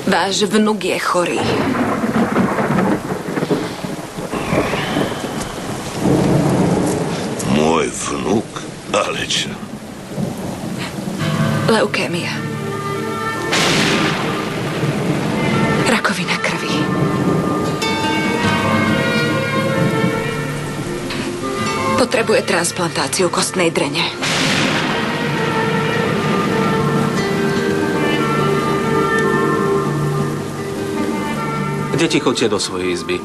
Váš vnuk je chorý. Môj vnuk? Ale čo? Leukémia. Rakovina krvi. Potrebuje transplantáciu kostnej drene. Deti, choďte do svojej izby.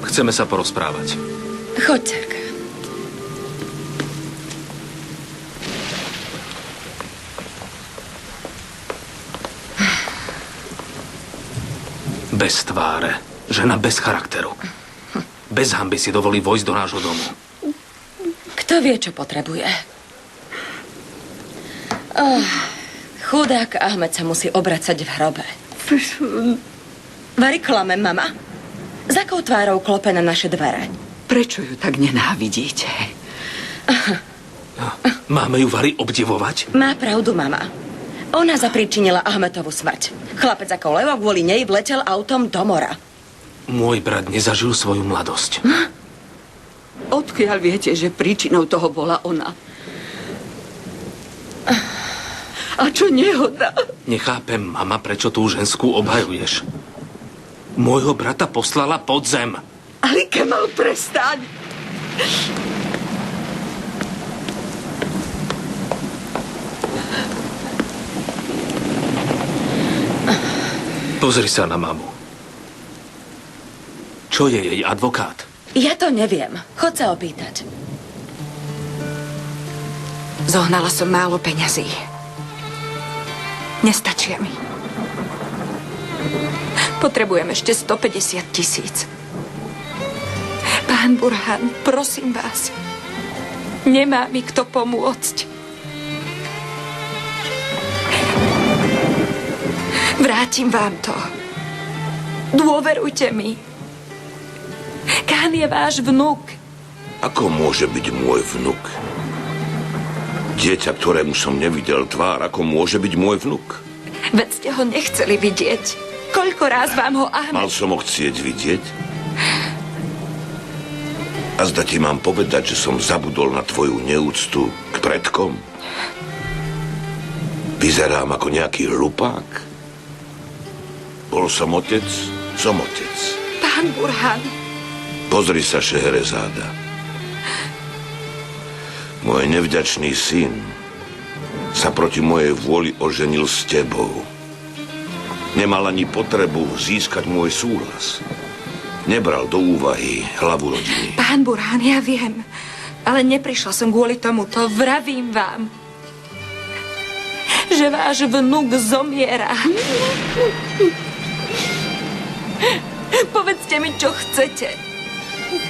Chceme sa porozprávať. Choď, cerka. Bez tváre. Žena bez charakteru. Bez hanby si dovolí vojsť do nášho domu. Kto vie, čo potrebuje? Chudák Ahmed sa musí obracať v hrobe. Vary klame, mama. Za akou tvárou klope na naše dvere? Prečo ju tak nenávidíte? Máme ju Vary obdivovať? Má pravdu, mama. Ona zapríčinila Ahmetovú smrť. Chlapec ako Leo kvôli nej vletel autom do mora. Môj brat nezažil svoju mladosť. Odkiaľ viete, že príčinou toho bola ona? A čo nehoda? Nechápem, mama, prečo tú ženskú obhajuješ. Môjho brata poslala pod zem. Ali Kemal, prestaň! Pozri sa na mamu. Čo je jej advokát? Ja to neviem. Chod sa opýtať. Zohnala som málo peňazí. Nestačia mi. Potrebujem ešte 150 000. Pán Burhan, prosím vás. Nemá mi kto pomôcť. Vrátim vám to. Dôverujte mi. Kán je váš vnuk. Ako môže byť môj vnuk? Dieťa, ktorému som nevidel tvár, ako môže byť môj vnuk? Veď ste ho nechceli vidieť. Koľko raz vám ho Ahmed... Mal som ho chcieť vidieť? A zda ti mám povedať, že som zabudol na tvoju neúctu k predkom? Vyzerám ako nejaký hlupák? Bol som otec, som otec. Pán Burhan. Pozri sa, Šehrezáda. Môj nevďačný syn sa proti mojej vôli oženil s tebou. Nemal ani potrebu získať môj súhlas. Nebral do úvahy hlavu rodiny. Pán Burhan, ja viem, ale neprišla som kvôli tomuto. Vravím vám, že váš vnuk zomiera. Povedzte mi, čo chcete.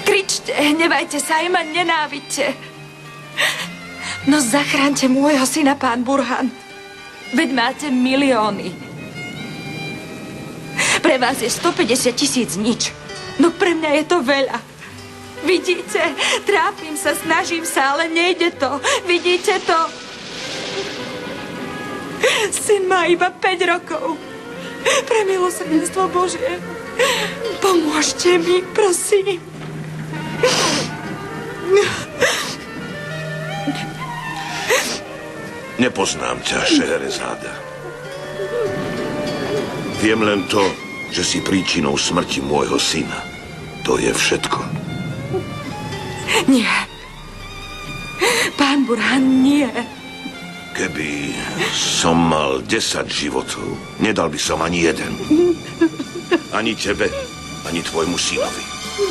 Kričte, hnevajte sa, aj ma nenávidte. No zachránte môjho syna, pán Burhan. Veď máte milióny. Pre vás je 150 000 nič. No pre mňa je to veľa. Vidíte? Trápim sa, snažím sa, ale nejde to. Vidíte to? Syn má iba 5 rokov. Pre milosrdenstvo Božie. Pomôžte mi, prosím. Nepoznám ťa, Šehrezáda. Viem len to, že si príčinou smrti môjho syna. To je všetko. Nie. Pán Burhan, nie. Keby som mal 10 životov, nedal by som ani jeden. Ani tebe, ani tvojmu synovi.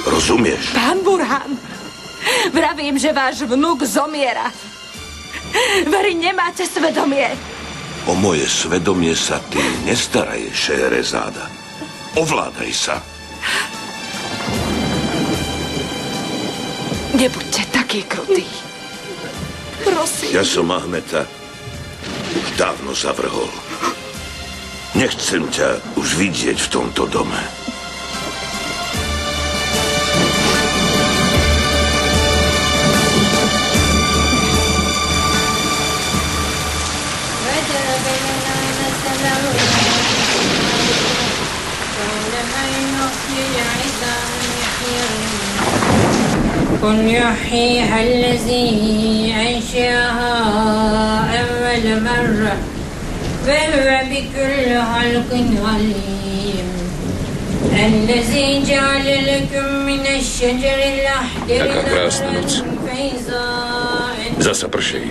Rozumieš? Pán Burhan, vravím, že váš vnuk zomiera. Vary, nemáte svedomie. O moje svedomie sa ty nestaraj, Šehrezáda. Ovládaj sa. Nebuďte taký krutý. Prosím. Ja som Ahmeta už dávno zavrhol. Nechcem ťa už vidieť v tomto dome. قل يحييها الذي أنشأها أول مرة وهو بكل خلق عليم الذي جعل لكم من الشجر الأخضر Taká krásna noc. فإذا Zasa prší.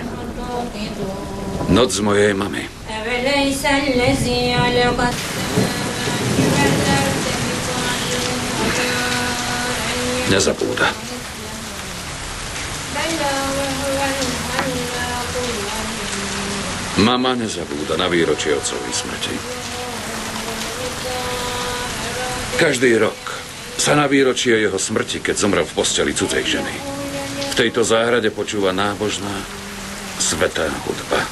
Noc z mojej mamy. أوليس الذي علق Nezabúda. Mama nezabúda na výročie otcovej smrti. Každý rok sa na výročie jeho smrti, keď zomrel v posteli cudzej ženy, v tejto záhrade počúva nábožná, svätá hudba.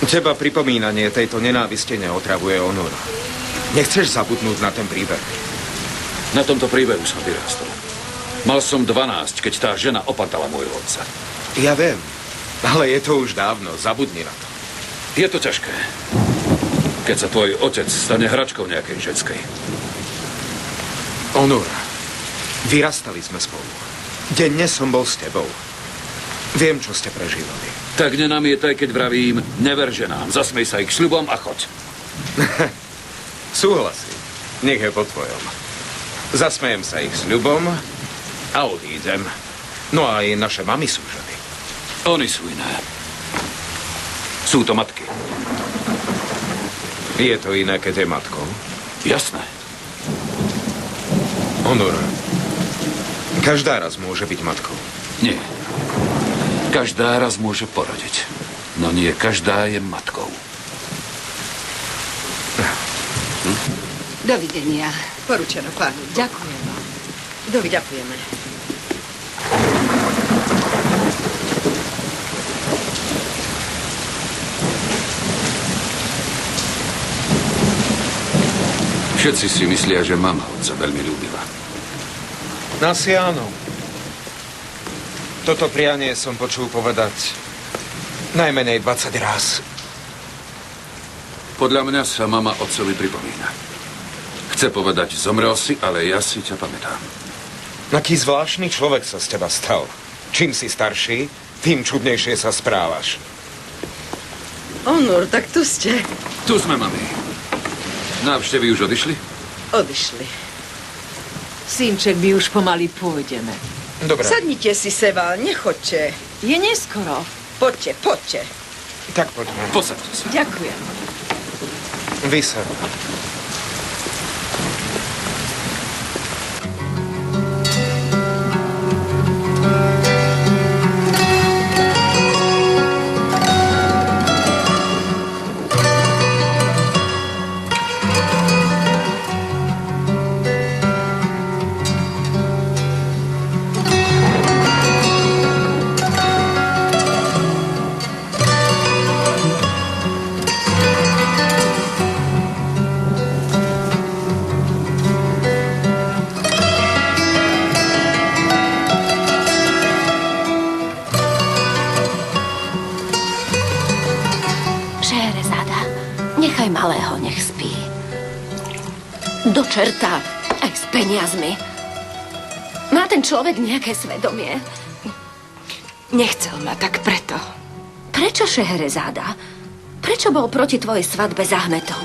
Teba pripomínanie tejto nenávisti neotravuje, Onur. Nechceš zabudnúť na ten príbeh. Na tomto príbehu som vyrástol. Mal som 12, keď tá žena opatala môjho otca. Ja viem, ale je to už dávno. Zabudni na to. Je to ťažké, keď sa tvoj otec stane hračkou nejakej ženskej. Onur, vyrastali sme spolu. Denne som bol s tebou. Viem, čo ste prežívali. Tak nenamietaj, keď vravím, never ženám. Zasmej sa ich sľubom a choď. Súhlasím. Nech je po tvojom. Zasmejem sa ich sľubom a odídem. No a aj naše mamy sú ženy. Oni sú iné. Sú to matky. Je to iné, keď je matkou? Jasné. Onur, každá raz môže byť matkou. Nie. Každá raz môže porodiť. No nie každá je matkou. Dovidenia. Poručeno, páni. Ďakujem vám. Ďakujeme. Všetci si myslia, že mama otca veľmi ľúbila. Asi áno. Toto prianie som počul povedať najmenej 20 raz. Podľa mňa sa mama otcovi pripomína. Chce povedať, zomrel si, ale ja si ťa pamätám. Aký zvláštny človek sa z teba stal. Čím si starší, tým čudnejšie sa správaš. Onur, tak tu ste. Tu sme, mami. Návštevy už odišli? Odišli. Synček, my už pomaly pôjdeme. Dobre, Sadnite si, Seba, nechoďte. Je neskoro. Poďte, poďte. tak poďme. Posaďte sa. Ďakujem. Vy sa. Nechaj malého, nech spí. Do čerta, aj s peniazmi. Má ten človek nejaké svedomie? Nechcel ma, tak preto. Prečo Šehrezáda? Prečo bol proti tvojej svadbe s Ahmetom?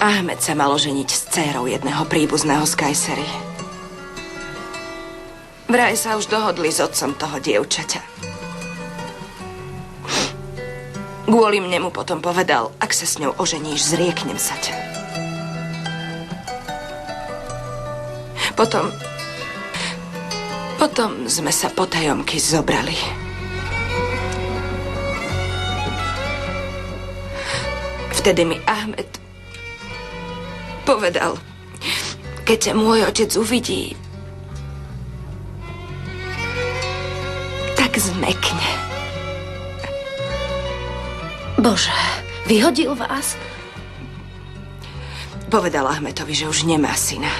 Ahmed sa mal oženiť s dcérou jedného príbuzného z Kajsery. Vraj sa už dohodli s otcom toho dievčaťa. Kvôli mne mu potom povedal, ak sa s ňou oženíš, zrieknem sa ťa. Potom sme sa potajomky zobrali. Vtedy mi Ahmed povedal, keď ťa môj otec uvidí, tak zmekne. Bože, vyhodil vás? Povedal Ahmetovi, že už nemá syna.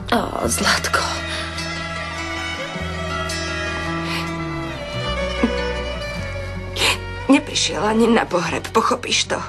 Ó, Zlatko. Neprišiel ani na pohreb, pochopíš to?